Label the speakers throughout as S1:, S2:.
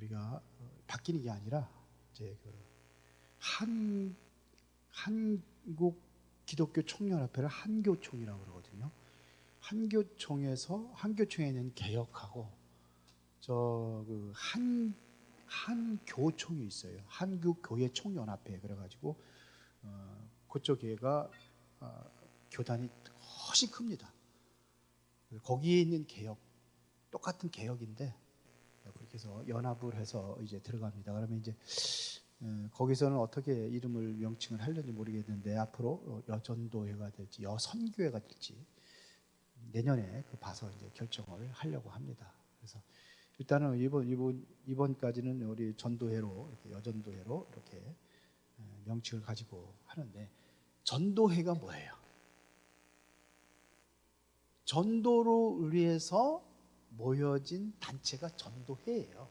S1: 우리가 바뀌는 게 아니라 이제 한국 기독교 총연합회를 한교총이라고 그러거든요. 한교총에는 개혁하고 한교총이 있어요. 한국교회 총연합회 그래가지고 그쪽 교회가 교단이 훨씬 큽니다. 거기에 있는 개혁 똑같은 개혁인데 그렇게 해서 연합을 해서 이제 들어갑니다. 그러면 이제 거기서는 어떻게 이름을 명칭을 하려는지 모르겠는데 앞으로 여전도회가 될지 여선교회가 될지 내년에 봐서 이제 결정을 하려고 합니다. 그래서 일단은 이번까지는 우리 전도회로 이렇게 여전도회로 이렇게 명칭을 가지고 하는데 전도회가 뭐예요? 전도를 위해서 모여진 단체가 전도회예요.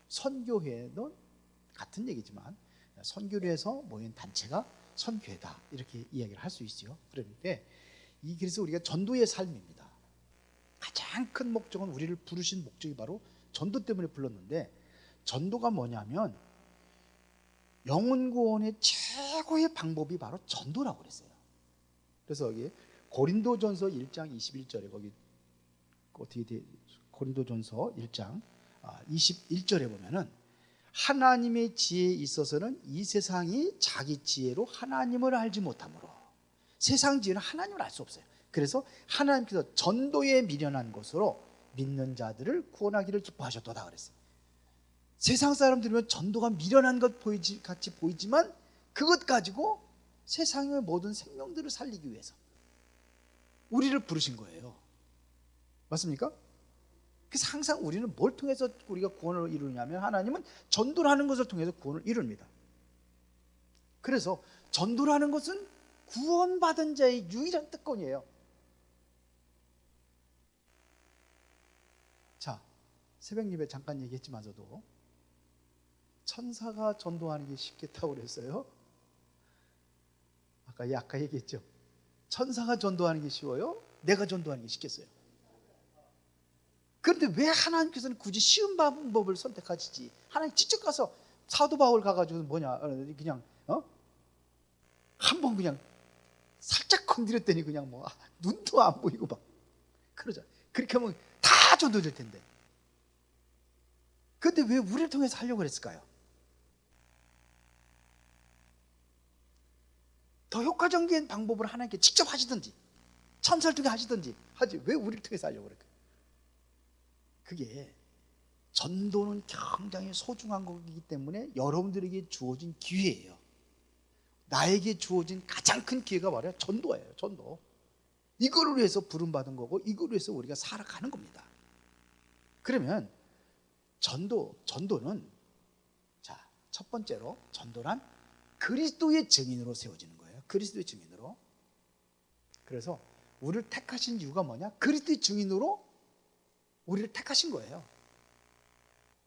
S1: 선교회는 같은 얘기지만 선교를 위해서 모인 단체가 선교회다 이렇게 이야기를 할 수 있어요. 그런데 그래서 우리가 전도의 삶입니다. 가장 큰 목적은 우리를 부르신 목적이 바로 전도 때문에 불렀는데 전도가 뭐냐면 영혼 구원의 최고의 방법이 바로 전도라고 그랬어요. 그래서 여기 고린도전서 1장 21절에 거기 어떻게 돼? 고린도전서 1장 21절에 보면은 하나님의 지혜에 있어서는 이 세상이 자기 지혜로 하나님을 알지 못하므로 세상 지혜는 하나님을 알 수 없어요. 그래서 하나님께서 전도에 미련한 것으로 믿는 자들을 구원하기를 기뻐하셨도다 그랬어요. 세상 사람들이면 전도가 미련한 것 같이 보이지만 그것 가지고 세상의 모든 생명들을 살리기 위해서 우리를 부르신 거예요. 맞습니까? 그래서 항상 우리는 뭘 통해서 우리가 구원을 이루냐면 하나님은 전도를 하는 것을 통해서 구원을 이룹니다. 그래서 전도를 하는 것은 구원받은 자의 유일한 특권이에요. 자, 새벽 예배 잠깐 얘기했지만서도 천사가 전도하는 게 쉽겠다고 그랬어요. 아까 얘기했죠. 천사가 전도하는 게 쉬워요? 내가 전도하는 게 쉽겠어요? 그런데 왜 하나님께서는 굳이 쉬운 방법을 선택하시지? 하나님 직접 가서 사도 바울 가가지고 그냥 한번 그냥 살짝 건드렸더니 그냥 눈도 안 보이고 막 그러자. 그렇게 하면 다 전도될 텐데. 그런데 왜 우리를 통해서 하려고 그랬을까요? 더 효과적인 방법을 하나님께 직접 하시든지 천사를 통해 하시든지 하지 왜 우리를 통해서 하려고 그럴까요? 그게 전도는 굉장히 소중한 거기 때문에 여러분들에게 주어진 기회예요. 나에게 주어진 가장 큰 기회가 바로 전도예요. 전도. 이거를 위해서 부름받은 거고 이거를 위해서 우리가 살아가는 겁니다. 그러면 전도는 첫 번째로 전도란 그리스도의 증인으로 세워지는 거예요. 그리스도의 증인으로. 그래서 우리를 택하신 이유가 뭐냐? 그리스도의 증인으로 우리를 택하신 거예요.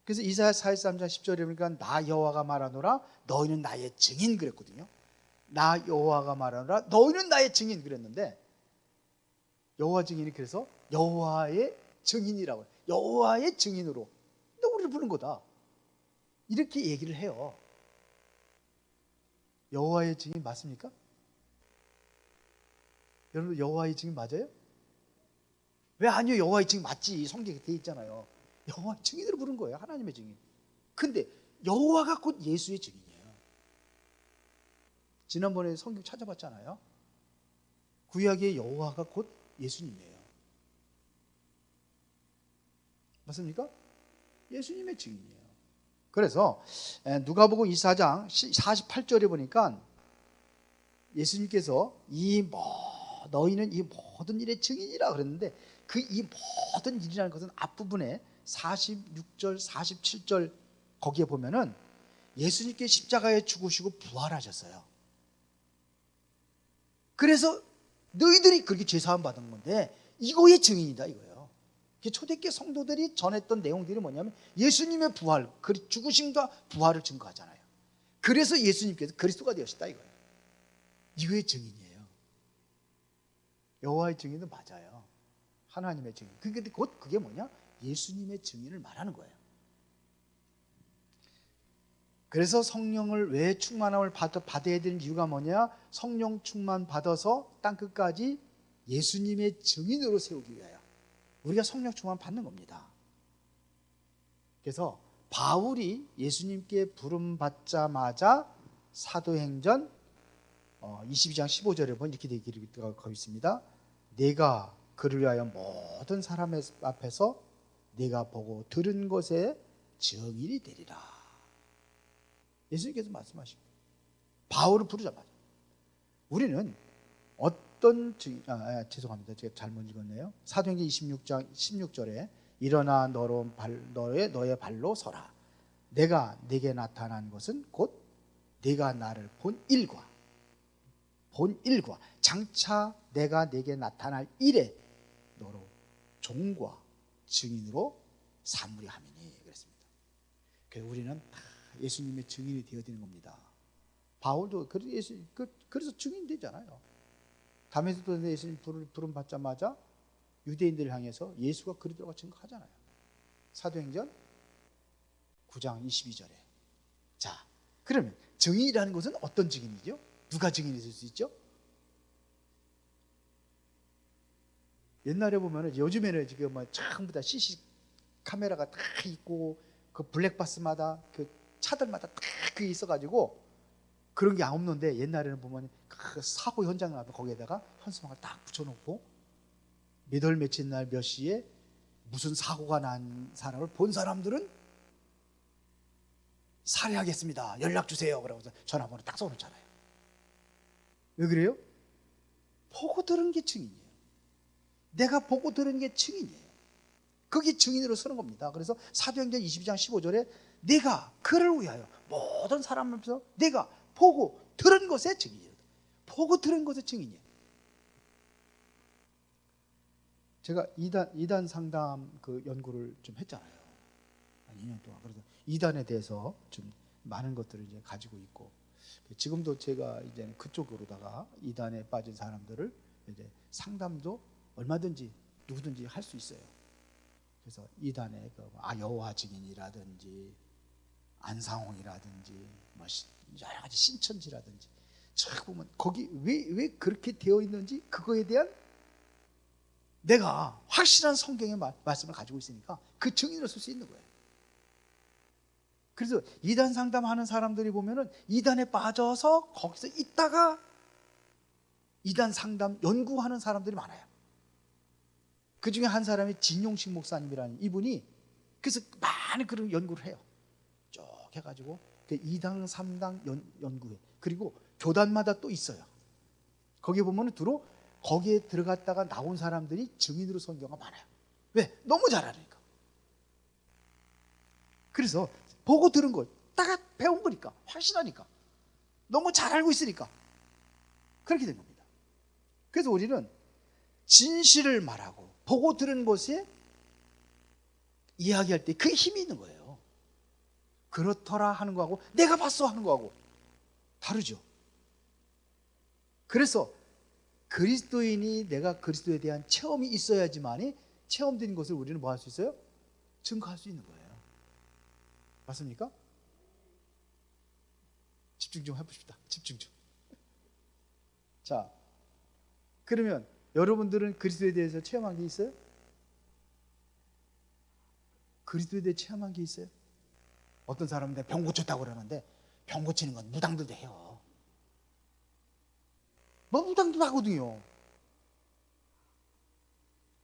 S1: 그래서 이사야 43장 10절에 보니까 나 여호와가 말하노라 너희는 나의 증인 그랬거든요. 나 여호와가 말하노라 너희는 나의 증인 그랬는데 여호와 증인이 그래서 여호와의 증인이라고 해요. 여호와의 증인으로 너 우리를 부른 거다 이렇게 얘기를 해요. 여호와의 증인 맞습니까? 여러분 여호와의 증인 맞아요? 왜 아니요? 여호와의 증인 맞지. 성경에 돼 있잖아요. 여호와의 증인으로 부른 거예요. 하나님의 증인. 근데 여호와가 곧 예수의 증인이에요. 지난번에 성경 찾아봤잖아요. 구약의 여호와가 곧 예수님이에요. 맞습니까? 예수님의 증인이에요. 그래서 누가복음 24장 48절에 보니까 예수님께서 너희는 이 모든 일의 증인이라 그랬는데 그 이 모든 일이라는 것은 앞부분에 46절 47절 거기에 보면은 예수님께 십자가에 죽으시고 부활하셨어요. 그래서 너희들이 그렇게 죄사함 받은 건데 이거의 증인이다 이거예요. 초대교회 성도들이 전했던 내용들이 뭐냐면 예수님의 부활, 죽으심과 부활을 증거하잖아요. 그래서 예수님께서 그리스도가 되었다 이거예요. 이거의 증인이에요. 여호와의 증인도 맞아요. 하나님의 증인. 근데 곧 그게 뭐냐? 예수님의 증인을 말하는 거예요. 그래서 성령을 왜 충만함을 받아야 되는 이유가 뭐냐? 성령 충만 받아서 땅끝까지 예수님의 증인으로 세우기 위하여 우리가 성령 충만 받는 겁니다. 그래서 바울이 예수님께 부름 받자마자 사도행전 22장 15절에 보면 이렇게 되기가 거기 있습니다. 내가 그를 위하여 모든 사람 앞에서 내가 보고 들은 것에 증인이 되리라. 예수님께서 말씀하십니다. 바울을 부르자마자 우리는 어떤 죄송합니다. 제가 잘못 읽었네요. 사도행전 26장 16절에 일어나 너의 발로 서라. 내가 네게 나타난 것은 곧 네가 나를 본 일과 장차 내가 네게 나타날 일에 너로 종과 증인으로 삼으리 함이니 그랬습니다. 그래서 우리는 다 예수님의 증인이 되어야 되는 겁니다. 바울도 그래서 증인 되잖아요. 다메섹도 예수님 부름 받자마자 유대인들을 향해서 예수가 그리스도라고 증거하잖아요. 사도행전 9장 22절에. 자, 그러면 증인이라는 것은 어떤 증인이죠? 누가 증인이 될 수 있죠? 옛날에 보면은 요즘에는 지금 전부 다 CC 카메라가 다 있고 그 블랙박스마다 그 차들마다 다 그게 있어가지고 그런 게 없는데 옛날에는 보면 그 사고 현장 나면 거기에다가 현수막을 딱 붙여놓고 몇 월 며칠 날 몇 시에 무슨 사고가 난 사람을 본 사람들은 살해하겠습니다. 연락 주세요. 그러고서 전화번호 딱 써놓잖아요. 왜 그래요? 보고 들은 게 증인이에요. 내가 보고 들은 게 증인이에요. 그게 증인으로 서는 겁니다. 그래서 사도행전 22장 15절에 내가 그를 위하여 모든 사람 앞에서 내가 보고 들은 것의 증인이에요. 보고 들은 것의 증인이에요. 제가 이단 상담 그 연구를 좀 했잖아요. 한 2년 동안. 그래서 이단에 대해서 좀 많은 것들을 이제 가지고 있고 지금도 제가 이제 그쪽으로다가 이단에 빠진 사람들을 이제 상담도 얼마든지 누구든지 할 수 있어요. 그래서 이단의 여호와 증인이라든지 안상홍이라든지 뭐 여러 가지 신천지라든지 쫙 보면 거기 왜 그렇게 되어 있는지 그거에 대한 내가 확실한 성경의 말씀을 가지고 있으니까 그 증인을 쓸 수 있는 거예요. 그래서 이단 상담하는 사람들이 보면은 이단에 빠져서 거기서 있다가 이단 상담 연구하는 사람들이 많아요. 그 중에 한 사람이 진용식 목사님이라는 이분이 그래서 많은 그런 연구를 해요. 쭉 해가지고 이당 3당 연구회 그리고 교단마다 또 있어요. 거기에 보면 주로 거기에 들어갔다가 나온 사람들이 증인으로 선 경우가 많아요. 왜? 너무 잘 알으니까. 그래서 보고 들은 걸 딱 배운 거니까 확실하니까 너무 잘 알고 있으니까 그렇게 된 겁니다. 그래서 우리는 진실을 말하고 보고 들은 것에 이야기할 때 그게 힘이 있는 거예요. 그렇더라 하는 거하고 내가 봤어 하는 거하고 다르죠. 그래서 그리스도인이 내가 그리스도에 대한 체험이 있어야지만이 체험된 것을 우리는 뭐 할 수 있어요? 증거할 수 있는 거예요. 맞습니까? 집중 좀 해봅시다. 집중 좀. 자, 그러면 여러분들은 그리스도에 대해서 체험한 게 있어요? 그리스도에 대해 체험한 게 있어요? 어떤 사람은 내가 병 고쳤다고 그러는데 병 고치는 건 무당들도 해요. 뭐 무당도 하거든요.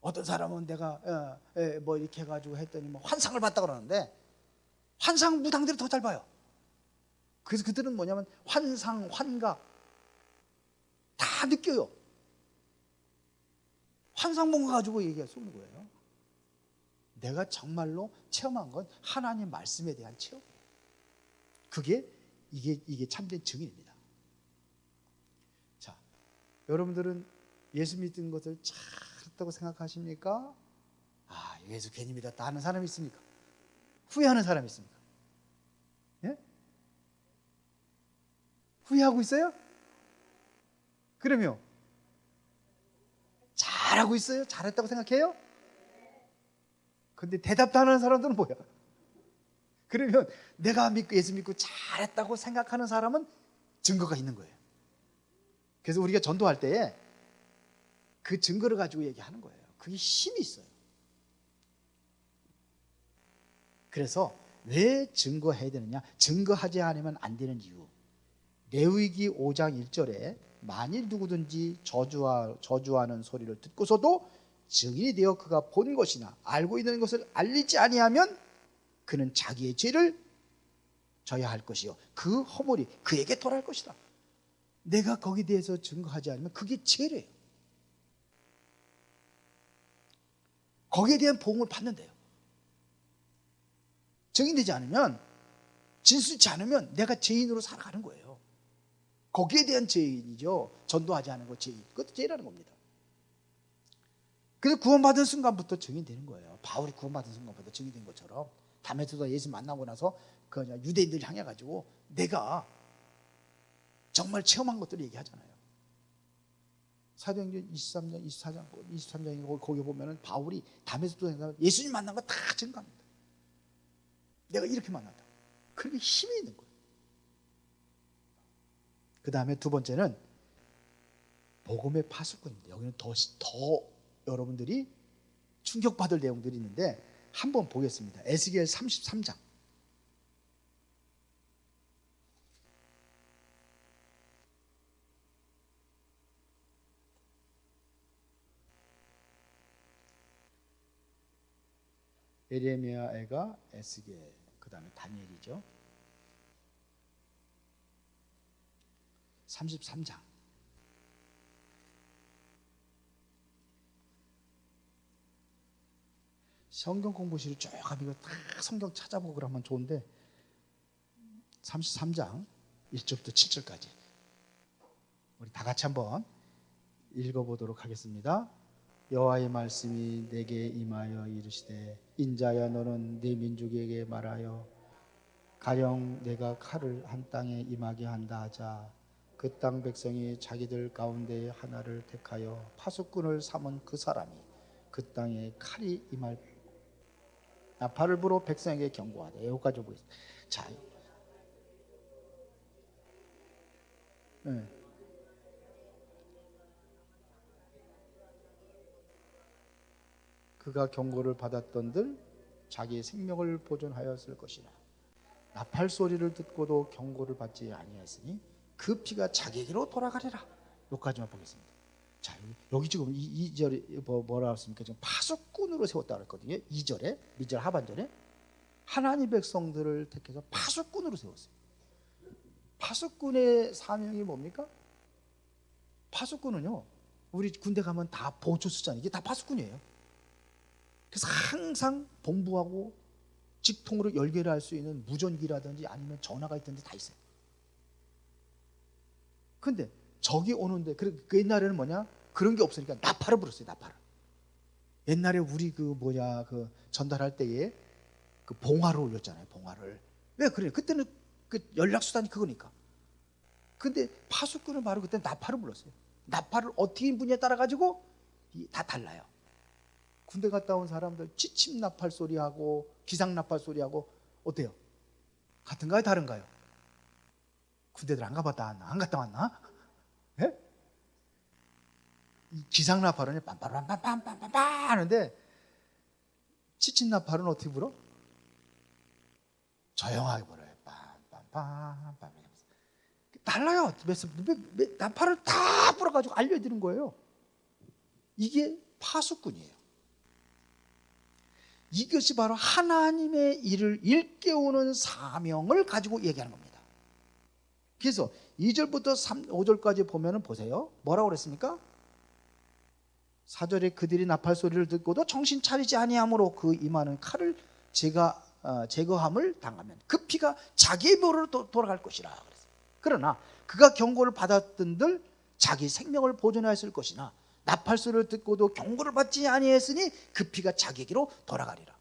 S1: 어떤 사람은 내가 뭐 이렇게 해가지고 했더니 뭐 환상을 봤다 그러는데 환상 무당들이 더 잘 봐요. 그래서 그들은 뭐냐면 환상, 환각 다 느껴요. 환상 본 거 가지고 얘기가 쏘는 거예요. 내가 정말로 체험한 건 하나님 말씀에 대한 체험이에요. 이게 참된 증인입니다. 자, 여러분들은 예수 믿는 것을 잘했다고 생각하십니까? 아, 예수 괜히 믿었다 하는 사람이 있습니까? 후회하는 사람이 있습니까? 예? 후회하고 있어요? 그러면 잘하고 있어요? 잘했다고 생각해요? 근데 대답도 안 하는 사람들은 뭐야? 그러면 내가 믿고 예수 믿고 잘했다고 생각하는 사람은 증거가 있는 거예요. 그래서 우리가 전도할 때에 그 증거를 가지고 얘기하는 거예요. 그게 힘이 있어요. 그래서 왜 증거해야 되느냐? 증거하지 않으면 안 되는 이유. 레위기 5장 1절에 만일 누구든지 저주하는 소리를 듣고서도 증인이 되어 그가 본 것이나 알고 있는 것을 알리지 아니하면 그는 자기의 죄를 져야 할 것이요 그 허물이 그에게 돌아올 것이다. 내가 거기에 대해서 증거하지 않으면 그게 죄래요. 거기에 대한 보응을 받는데요. 증인되지 않으면, 진술치 않으면 내가 죄인으로 살아가는 거예요. 거기에 대한 죄인이죠. 전도하지 않은 거 죄인. 그것도 죄라는 겁니다. 그래서 구원받은 순간부터 증인되는 거예요. 바울이 구원받은 순간부터 증인된 것처럼 다메섹에서 예수 만나고 나서 그 유대인들 향해 가지고 내가 정말 체험한 것들을 얘기하잖아요. 사도행전 23장, 23장에 거기 보면은 바울이 다메섹에서 예수님 만난 거 다 증거합니다. 내가 이렇게 만났다. 그렇게 힘이 있는 거예요. 그 다음에 두 번째는 복음의 파수꾼입니다. 여기는 더 여러분들이 충격받을 내용들이 있는데 한번 보겠습니다. 에스겔 33장. 에레미야, 애가, 에스겔, 그 다음에 다니엘이죠. 33장. 성경 공부실을 쭉 가면 다 성경 찾아보고 그러면 좋은데 33장 1절부터 7절까지 우리 다 같이 한번 읽어보도록 하겠습니다. 여호와의 말씀이 내게 임하여 이르시되 인자야 너는 네 민족에게 말하여 가령 내가 칼을 한 땅에 임하게 한다 하자. 그 땅 백성이 자기들 가운데 하나를 택하여 파수꾼을 삼은 그 사람이 그 땅에 칼이 임할 나팔을 불어 백성에게 경고하되. 여기까지 보겠습니다. 자, 네. 그가 경고를 받았던들 자기의 생명을 보존하였을 것이라. 나팔 소리를 듣고도 경고를 받지 아니하였으니 그 피가 자기에게로 돌아가리라. 여기까지만 보겠습니다. 자, 여기 지금 2절에 뭐라 했습니까? 지금 파수꾼으로 세웠다 그랬거든요. 2절에, 2절 하반절에 하나님 백성들을 택해서 파수꾼으로 세웠어요. 파수꾼의 사명이 뭡니까? 파수꾼은요, 우리 군대 가면 다 보초수잖아요. 이게 다 파수꾼이에요. 그래서 항상 본부하고 직통으로 연결할 수 있는 무전기라든지 아니면 전화가 있던데 다 있어요. 근데 적이 오는데 그 옛날에는 뭐냐? 그런 게 없으니까 나팔을 불었어요. 나팔을. 옛날에 우리 그 전달할 때에 그 봉화를 올렸잖아요. 봉화를. 왜 그래요? 그때는 그 연락 수단이 그거니까. 근데 파수꾼은 바로 그때 나팔을 불렀어요. 나팔을 어떻게 분야에 따라 가지고 다 달라요. 군대 갔다 온 사람들 취침 나팔 소리하고 기상 나팔 소리하고 어때요? 같은가요? 다른가요? 군대들 안 가봤다 왔나? 안 갔다 왔나? 예? 이 기상 나팔은 빰빰빰빰빰빰빰 하는데 취침 나팔은 어떻게 불어? 조용하게 불어요. 빰빰빰빰. 달라요. 나팔을 다 불어가지고 알려드리는 거예요. 이게 파수꾼이에요. 이것이 바로 하나님의 일을 일깨우는 사명을 가지고 얘기하는 겁니다. 그래서 2절부터 5절까지 보면 보세요. 뭐라고 그랬습니까? 4절에 그들이 나팔 소리를 듣고도 정신 차리지 아니함으로 그 임하는 칼을 제거함을 당하면 그 피가 자기의 보로 돌아갈 것이라 그랬어요. 그러나 그가 경고를 받았던들 자기 생명을 보존하였을 것이나 나팔 소리를 듣고도 경고를 받지 아니했으니 그 피가 자기에게로 돌아가리라.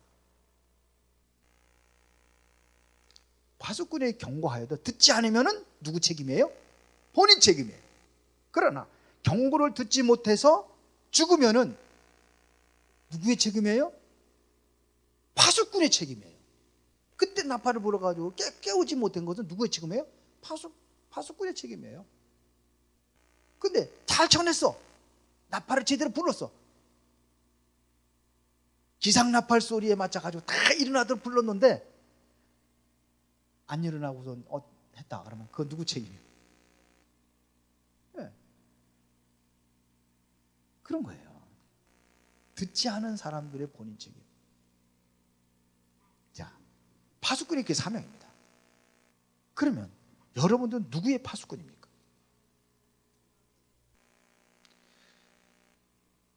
S1: 파수꾼의 경고하여도 듣지 않으면 누구 책임이에요? 본인 책임이에요. 그러나 경고를 듣지 못해서 죽으면은 누구의 책임이에요? 파수꾼의 책임이에요. 그때 나팔을 불어가지고 깨우지 못한 것은 누구의 책임이에요? 파수꾼의 책임이에요. 근데 잘 쳐냈어. 나팔을 제대로 불렀어. 기상나팔 소리에 맞춰가지고 다 일어나도록 불렀는데 안 일어나고선 했다 그러면 그건 누구 책임이에요? 네. 그런 거예요. 듣지 않은 사람들의 본인 책임. 자, 파수꾼이 그게 사명입니다. 그러면 여러분들은 누구의 파수꾼입니까?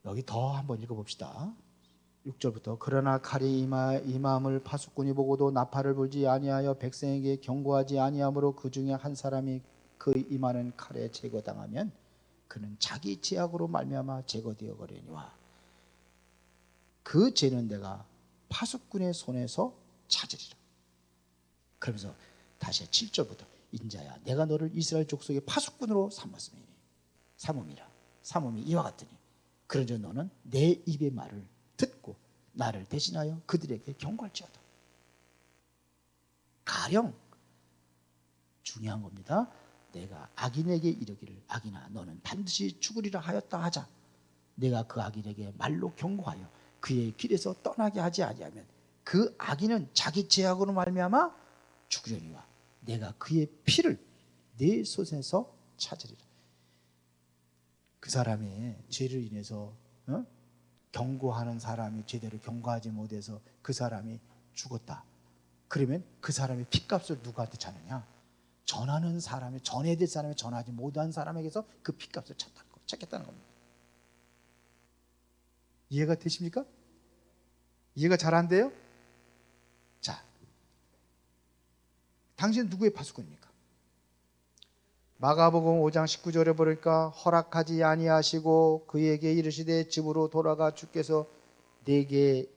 S1: 여기 더 한번 읽어봅시다. 6절부터 그러나 칼이 임함을 파수꾼이 보고도 나팔을 불지 아니하여 백성에게 경고하지 아니하므로 그 중에 한 사람이 그 임하는 칼에 제거당하면 그는 자기 죄악으로 말미암아 제거되어 버리니와 그 죄는 내가 파수꾼의 손에서 찾으리라. 그러면서 다시 7절부터 인자야 내가 너를 이스라엘 족속의 파수꾼으로 삼음이 이와 같으니 그러므로 너는 내 입의 말을 듣고 나를 대신하여 그들에게 경고할지어다. 가령 중요한 겁니다. 내가 악인에게 이르기를 악인아 너는 반드시 죽으리라 하였다 하자. 내가 그 악인에게 말로 경고하여 그의 길에서 떠나게 하지 아니하면 그 악인은 자기 죄악으로 말미암아 죽으려니와 내가 그의 피를 내 손에서 찾으리라. 그 사람의 죄를 인해서 경고하는 사람이 제대로 경고하지 못해서 그 사람이 죽었다. 그러면 그 사람의 핏값을 누구한테 찾느냐? 전하는 사람이, 전해야 될 사람이 전하지 못한 사람에게서 그 핏값을 찾겠다는 겁니다. 이해가 되십니까? 이해가 잘 안 돼요? 자, 당신은 누구의 파수꾼입니까? 마가복음 5장 19절에 보니까 허락하지 아니하시고 그에게 이르시되 집으로 돌아가 주께서 내게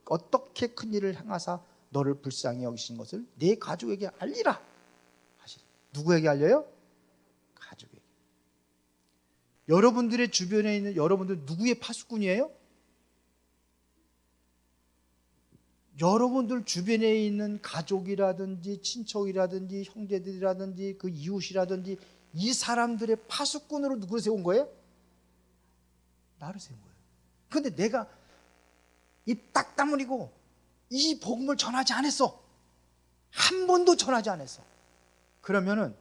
S1: 어떻게 큰 일을 행하사 너를 불쌍히 여기신 것을 내 가족에게 알리라 하시니. 누구에게 알려요? 가족에게. 여러분들의 주변에 있는 여러분들 누구의 파수꾼이에요? 여러분들 주변에 있는 가족이라든지 친척이라든지 형제들이라든지 그 이웃이라든지 이 사람들의 파수꾼으로 누구를 세운 거예요? 나를 세운 거예요. 그런데 내가 입 딱 다물고 이 복음을 전하지 않았어. 한 번도 전하지 않았어. 그러면은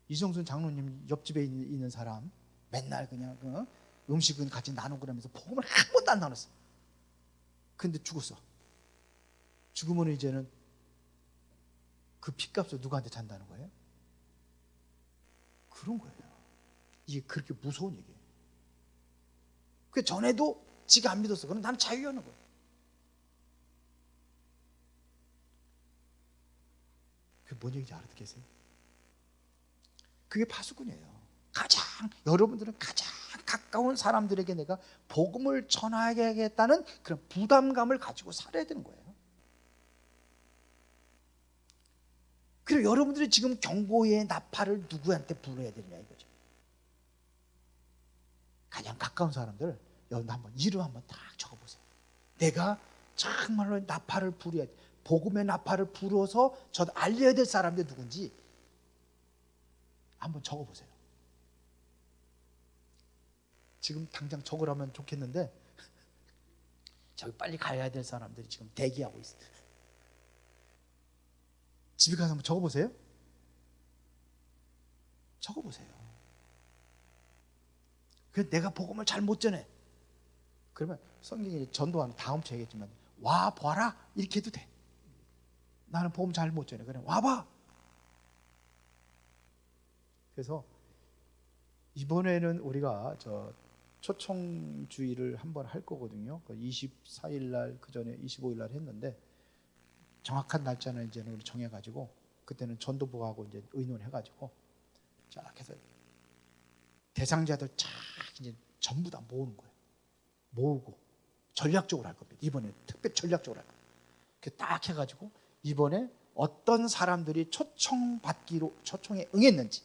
S1: 이성순 장로님 옆집에 있는 사람 맨날 그냥 음식은 같이 나누고 그러면서 복음을 한 번도 안 나눴어. 근데 죽었어. 죽으면 이제는 그 핏값을 누구한테 잔다는 거예요? 그런 거예요. 이게 그렇게 무서운 얘기예요. 그 전에도 지가 안 믿었어. 그럼 나는 자유하는 거예요. 그게 뭔 얘기인지 알아듣겠어요? 그게 파수꾼이에요. 여러분들은 가장 가까운 사람들에게 내가 복음을 전하겠다는 그런 부담감을 가지고 살아야 되는 거예요. 그리고 여러분들이 지금 경고의 나팔을 누구한테 불어야 되느냐 이거죠. 가장 가까운 사람들 여러분 한번 이름 한번 딱 적어보세요. 내가 정말로 나팔을 불어야 돼. 복음의 나팔을 불어서 저 알려야 될 사람들 누군지 한번 적어보세요. 지금 당장 적으라면 좋겠는데 저기 빨리 가야 될 사람들이 지금 대기하고 있어요. 집에 가서 한번 적어보세요. 적어보세요. 그래서 내가 복음을 잘 못 전해. 그러면 성경이 전도하는 다음 주에 얘기했지만 와 봐라 이렇게 해도 돼. 나는 복음 잘 못 전해. 그래 와봐. 그래서 이번에는 우리가 초청주의를 한번 할 거거든요. 24일 날 그 전에 25일 날 했는데 정확한 날짜는 이제는 우리 정해가지고 그때는 전도부하고 이제 의논해가지고 자 해서 대상자들 쫙 이제 전부 다 모으는 거예요. 모으고 전략적으로 할 겁니다. 이번에 특別전략적으로 할 겁니다. 그렇게 딱 해가지고 이번에 어떤 사람들이 초청에 응했는지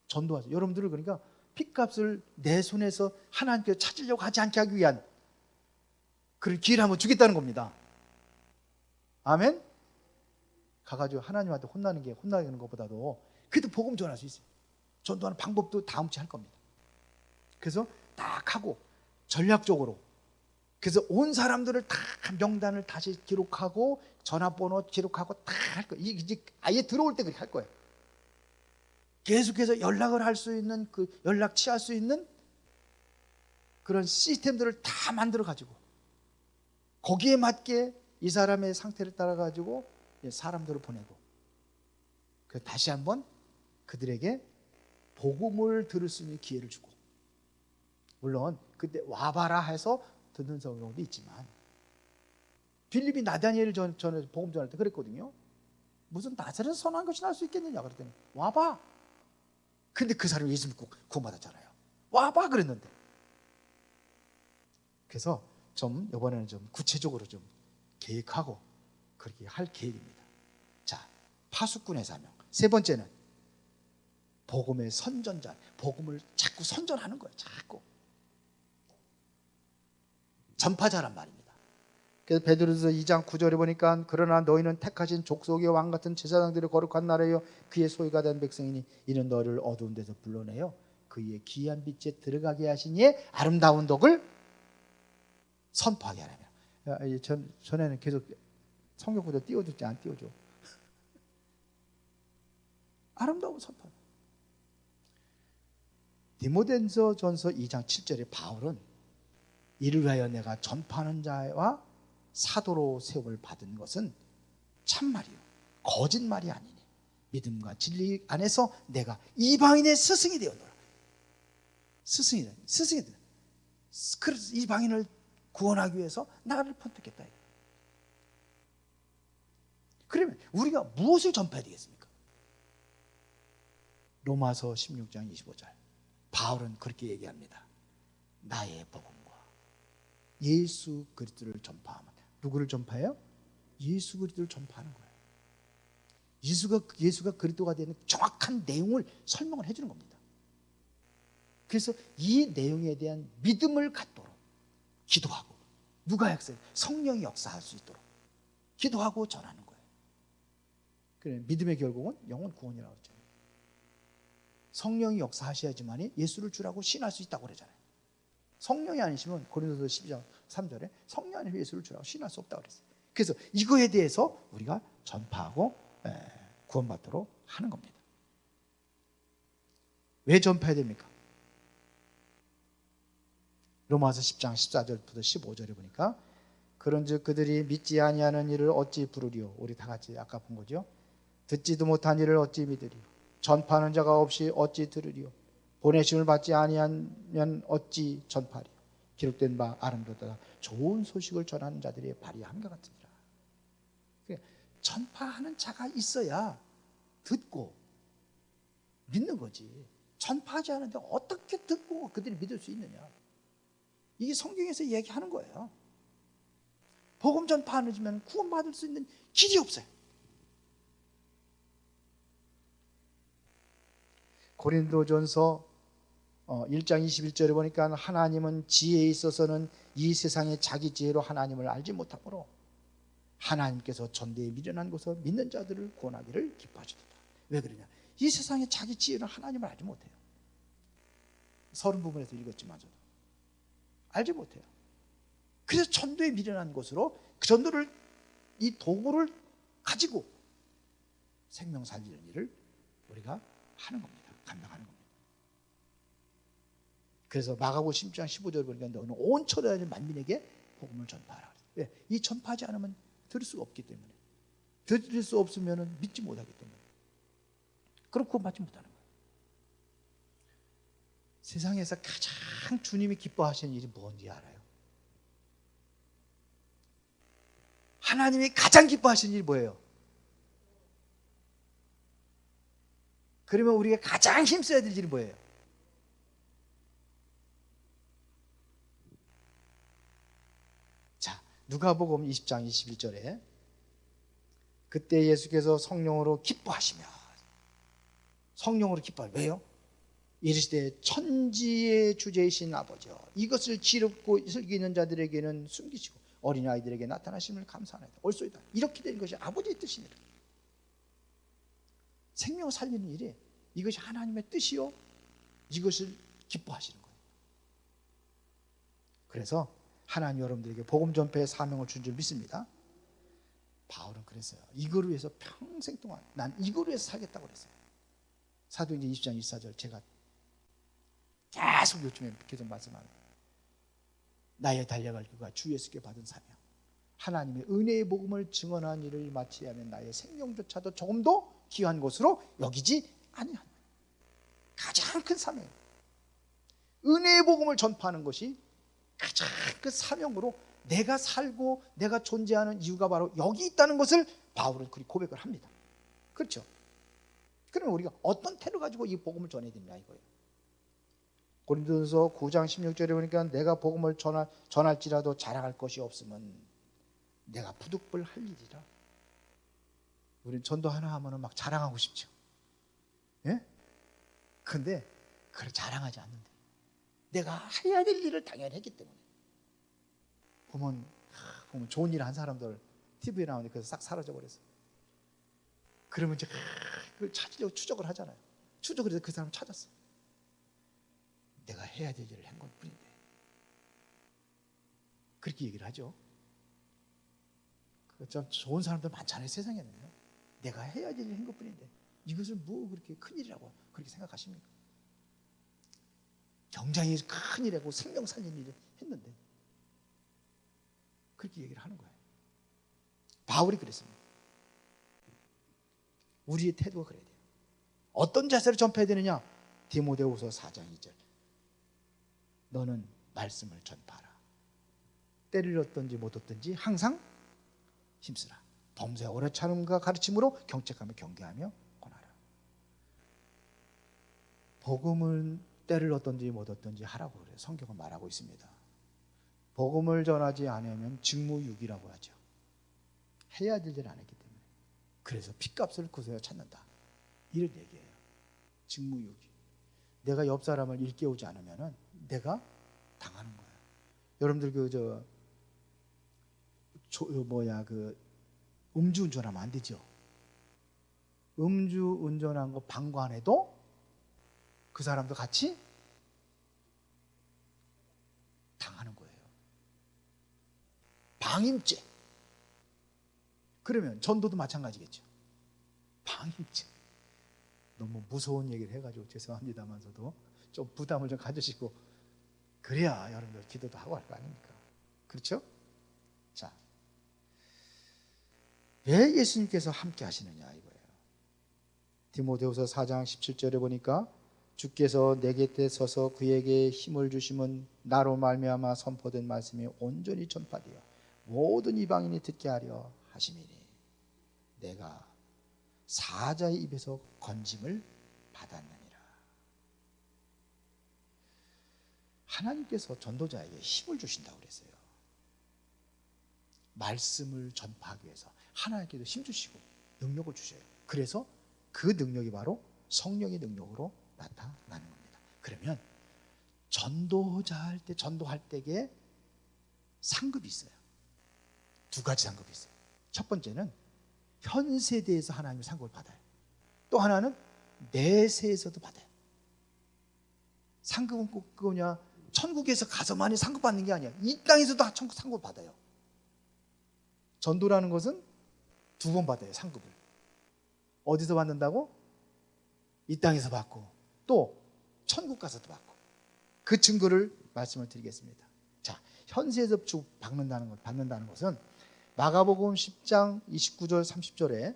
S1: 전도하세요. 여러분들을 그러니까 핏값을 내 손에서 하나님께서 찾으려고 하지 않게 하기 위한 그런 기회를 한번 주겠다는 겁니다. 아멘. 가가지고 하나님한테 혼나는 것보다도 그래도 복음 전할 수 있어요. 전도하는 방법도 다음주에 할 겁니다. 그래서 딱 하고 전략적으로, 그래서 온 사람들을 다 명단을 다시 기록하고 전화번호 기록하고 다 할 거예요. 이제 아예 들어올 때 그렇게 할 거예요. 계속해서 연락을 할 수 있는, 그 연락 취할 수 있는 그런 시스템들을 다 만들어 가지고 거기에 맞게 이 사람의 상태를 따라 가지고 사람들을 보내고, 그 다시 한번 그들에게 복음을 들을 수 있는 기회를 주고, 물론 그때 와봐라 해서 듣는 경우도 있지만, 빌립이 나다니엘을 전에 복음 전할 때 그랬거든요. 무슨 나사렛 선한 것이 날 수 있겠느냐 그랬더니 와봐. 근데 그 사람이 예수 믿고 구원받았잖아요. 와봐 그랬는데. 그래서 좀 이번에는 좀 구체적으로 좀 계획하고 그렇게 할 계획입니다. 자, 파수꾼의 사명. 세 번째는 복음의 선전자. 복음을 자꾸 선전하는 거예요. 자꾸 전파자란 말입니다. 그래서 베드로서 2장 9절에 보니까 그러나 너희는 택하신 족속의 왕 같은 제사장들의 거룩한 나라여 그의 소유가 된 백성이니 이는 너를 어두운 데서 불러내어 그의 귀한 빛에 들어가게 하신 이의 아름다운 덕을 선포하게 하라며. 전에는 계속 성경보다 띄워줬지 안 띄워줘. 아름다운 선포. 디모데전서 2장 7절에 바울은 이를 위하여 내가 전파하는 자와 사도로 세움을 받은 것은 참말이요 거짓말이 아니니 믿음과 진리 안에서 내가 이방인의 스승이 되었노라. 스승이다. 그래서 이방인을 구원하기 위해서 나를 선택했다. 그러면 우리가 무엇을 전파해야 되겠습니까? 로마서 16장 25절 바울은 그렇게 얘기합니다. 나의 복음과 예수 그리스도를 전파하면. 누구를 전파해요? 예수 그리스도를 전파하는 거예요. 예수가 그리스도가 되는 정확한 내용을 설명을 해주는 겁니다. 그래서 이 내용에 대한 믿음을 갖도록 기도하고, 누가 역사해? 성령이 역사할 수 있도록 기도하고 전하는 거예요. 그래, 믿음의 결국은 영혼 구원이라고 했잖아요. 성령이 역사하셔야지만이 예수를 주라고 신할 수 있다고 그러잖아요. 성령이 아니시면 고린도서 12장 3절에 성령 아니면 예수를 주라고 신할 수 없다고 그랬어요. 그래서 이거에 대해서 우리가 전파하고 구원받도록 하는 겁니다. 왜 전파해야 됩니까? 로마서 10장 14절부터 15절에 보니까 그런즉 그들이 믿지 아니하는 일을 어찌 부르리요. 우리 다 같이 아까 본 거죠. 듣지도 못한 일을 어찌 믿으리요. 전파하는 자가 없이 어찌 들으리요. 보내심을 받지 아니하면 어찌 전파리요. 기록된 바 아름답다 좋은 소식을 전하는 자들의 발이 한것 같으니라. 전파하는 자가 있어야 듣고 믿는 거지. 전파하지 않은데 어떻게 듣고 그들이 믿을 수 있느냐. 이게 성경에서 얘기하는 거예요. 복음 전파 안 해주면 구원받을 수 있는 길이 없어요. 고린도전서 1장 21절에 보니까 하나님은 지혜에 있어서는 이 세상의 자기 지혜로 하나님을 알지 못하므로 하나님께서 전대에 미련한 곳에서 믿는 자들을 구원하기를 기뻐하시도다. 왜 그러냐? 이 세상의 자기 지혜로 하나님을 알지 못해요. 서른 부분에서 읽었지만 저도 알지 못해요. 그래서 전도에 미련한 곳으로 그 전도를, 이 도구를 가지고 생명 살리는 일을 우리가 하는 겁니다. 감당하는 겁니다. 그래서 마가복음 10장 15절 보니까 너는 온 천하의 만민에게 복음을 전파하라. 왜? 이 전파하지 않으면 들을 수가 없기 때문에, 들을 수 없으면 믿지 못하기 때문에, 그럼 구원받지 못하는 거예요. 세상에서 가장 주님이 기뻐하시는 일이 뭔지 알아요? 하나님이 가장 기뻐하시는 일이 뭐예요? 그러면 우리가 가장 힘써야 될 일이 뭐예요? 자, 누가복음 20장 21절에 그때 예수께서 성령으로 기뻐하시며, 성령으로 기뻐하시며, 왜요? 이르시되 천지의 주제이신 아버지여 이것을 지럽고 슬기는 자들에게는 숨기시고 어린아이들에게 나타나심을 감사하나이다. 옳소이다. 이렇게 된 것이 아버지의 뜻이니라. 생명을 살리는 일이 이것이 하나님의 뜻이요, 이것을 기뻐하시는 거예요. 그래서 하나님 여러분들에게 복음 전파의 사명을 준 줄 믿습니다. 바울은 그랬어요. 이거를 위해서 평생 동안 난 이거를 위해서 살겠다고 그랬어요. 사도행전 20장 24절 제가 계속 요즘에 계속 말씀합니다. 나의 달려갈 길과 주 예수께 받은 사명, 하나님의 은혜의 복음을 증언한 일을 마치지 않은 나의 생명조차도 조금도 귀한 것으로 여기지 아니하노라. 가장 큰 사명, 은혜의 복음을 전파하는 것이 가장 큰 사명으로 내가 살고 내가 존재하는 이유가 바로 여기 있다는 것을 바울은 그리 고백을 합니다. 그렇죠? 그러면 우리가 어떤 태를 가지고 이 복음을 전해야 되냐 이거예요. 고린도전서 9장 16절에 보니까 내가 복음을 전할지라도 자랑할 것이 없으면 내가 부득불 할 일이라. 우리는 전도 하나 하면 막 자랑하고 싶죠. 예? 근데 그걸 자랑하지 않는데 내가 해야 될 일을 당연히 했기 때문에. 보면 좋은 일 한 사람들 TV에 나오니까 그래서 싹 사라져 버렸어. 그러면 이제 그걸 찾으려고 추적을 하잖아요. 추적을 해서 그 사람을 찾았어. 내가 해야 될 일을 한 것 뿐인데. 그렇게 얘기를 하죠. 참 좋은 사람들 많잖아요, 세상에는요. 내가 해야 될 일을 한 것 뿐인데 이것을 뭐 그렇게 큰일이라고 그렇게 생각하십니까? 굉장히 큰일이라고 생명 살리는 일을 했는데 그렇게 얘기를 하는 거예요. 바울이 그랬습니다. 우리의 태도가 그래야 돼요. 어떤 자세로 전파해야 되느냐? 디모데후서 4장 2절. 너는 말씀을 전파하라. 때를 얻든지 못 얻든지 항상 힘쓰라. 범사의 어뢰차림과 가르침으로 경책하며 경계하며 권하라. 복음을 때를 얻든지 못 얻든지 하라고 그래요. 성경은 말하고 있습니다. 복음을 전하지 않으면 직무유기라고 하죠. 해야 될 일을 안 했기 때문에. 그래서 핏값을 그새어 찾는다, 이런 얘기예요. 직무유기. 내가 옆 사람을 일깨우지 않으면 내가 당하는 거예요. 여러분들 음주운전하면 안 되죠. 음주운전한 거 방관해도 그 사람도 같이 당하는 거예요. 방임죄. 그러면 전도도 마찬가지겠죠. 방임죄. 너무 무서운 얘기를 해가지고 죄송합니다만서도 좀 부담을 좀 가지시고 그래야 여러분들 기도도 하고 할 거 아닙니까? 그렇죠? 자, 왜 예수님께서 함께 하시느냐 이거예요. 디모데후서 4장 17절에 보니까 주께서 내 곁에 서서 그에게 힘을 주심은 나로 말미암아 선포된 말씀이 온전히 전파되어 모든 이방인이 듣게 하려 하심이니 내가 사자의 입에서 건짐을 받았느니라. 하나님께서 전도자에게 힘을 주신다고 그랬어요. 말씀을 전파하기 위해서 하나님께서 힘 주시고 능력을 주셔요. 그래서 그 능력이 바로 성령의 능력으로 나타나는 겁니다. 그러면 전도할 때에 상급이 있어요. 두 가지 상급이 있어요. 첫 번째는 현 세대에서 하나님의 상급을 받아요. 또 하나는 내 세에서도 받아요. 상급은 꼭 그거냐, 천국에서 가서만이 상급 받는 게 아니야. 이 땅에서도 천국 상급을 받아요. 전도라는 것은 두 번 받아요, 상급을. 어디서 받는다고? 이 땅에서 받고 또 천국 가서도 받고. 그 증거를 말씀을 드리겠습니다. 자, 현세에서 받는다는 것은 마가복음 10장 29절 30절에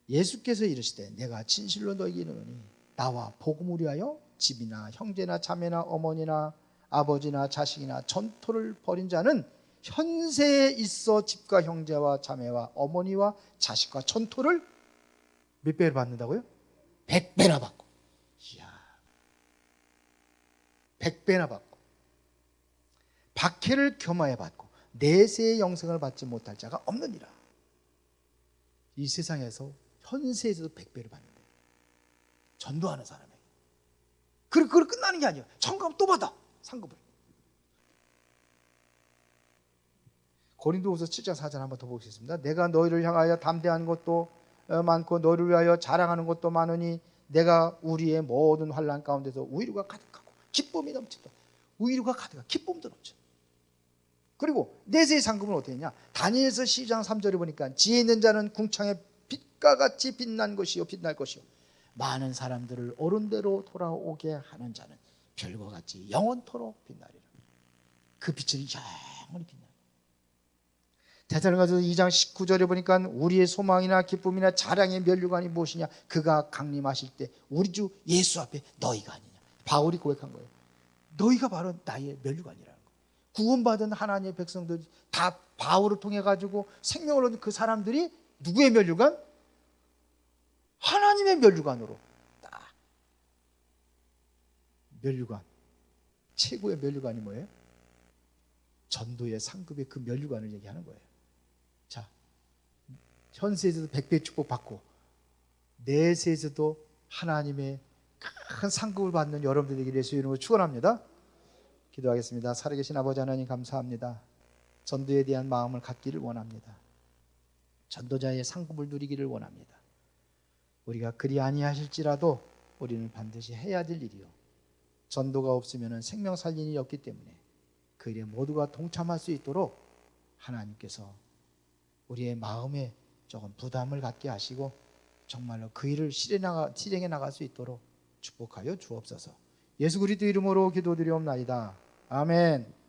S1: 예수께서 이르시되 내가 진실로 너희에게 이르노니 나와 복음을 위하여 집이나 형제나 자매나 어머니나 아버지나 자식이나 전토를 벌인 자는 현세에 있어 집과 형제와 자매와 어머니와 자식과 전토를 몇 배를 받는다고요? 100배나 받고. 이야, 100배나 받고 박해를 겸하여 받고 내세의 영생을 받지 못할 자가 없느니라. 이 세상에서 현세에서도 100배를 받는데 전도하는 사람에게. 그걸 끝나는 게 아니에요. 천국 가면 또 받아, 상급을. 고린도후서 7장 4절 한번 더 보겠습니다. 내가 너희를 향하여 담대한 것도 많고 너희를 위하여 자랑하는 것도 많으니 내가 우리의 모든 환난 가운데서 의로가 가득하고 기쁨이 넘친다. 의로가 가득하고 기쁨도 넘쳐. 그리고 내세의 상급은 어떻게 했냐? 다니엘서 12장 3절에 보니까 지혜 있는 자는 궁창의 빛과 같이 빛난 것이요 빛날 것이요 많은 사람들을 옳은대로 돌아오게 하는 자는 별과 같이 영원토록 빛나리라. 그 빛은 영원히 빛나. 데살로니가서 2장 19절에 보니까 우리의 소망이나 기쁨이나 자랑의 면류관이 무엇이냐? 그가 강림하실 때 우리 주 예수 앞에 너희가 아니냐. 바울이 고백한 거예요. 너희가 바로 나의 면류관이라는 거예요. 구원받은 하나님의 백성들이 다 바울을 통해 가지고 생명을 얻은 그 사람들이 누구의 면류관? 하나님의 면류관으로 딱. 면류관, 최고의 면류관이 뭐예요? 전도의 상급의 그 면류관을 얘기하는 거예요. 자, 현세에서도 100배 축복받고 내세에서도 하나님의 큰 상급을 받는 여러분들 되기를 예수 이름으로 축원합니다. 기도하겠습니다. 살아계신 아버지 하나님 감사합니다. 전도에 대한 마음을 갖기를 원합니다. 전도자의 상급을 누리기를 원합니다. 우리가 그리 아니하실지라도 우리는 반드시 해야 될 일이요, 전도가 없으면 생명 살릴 일이 없기 때문에 그 일에 모두가 동참할 수 있도록 하나님께서 우리의 마음에 조금 부담을 갖게 하시고 정말로 그 일을 실행해 나갈 수 있도록 축복하여 주옵소서. 예수 그리스도 이름으로 기도드리옵나이다. 아멘.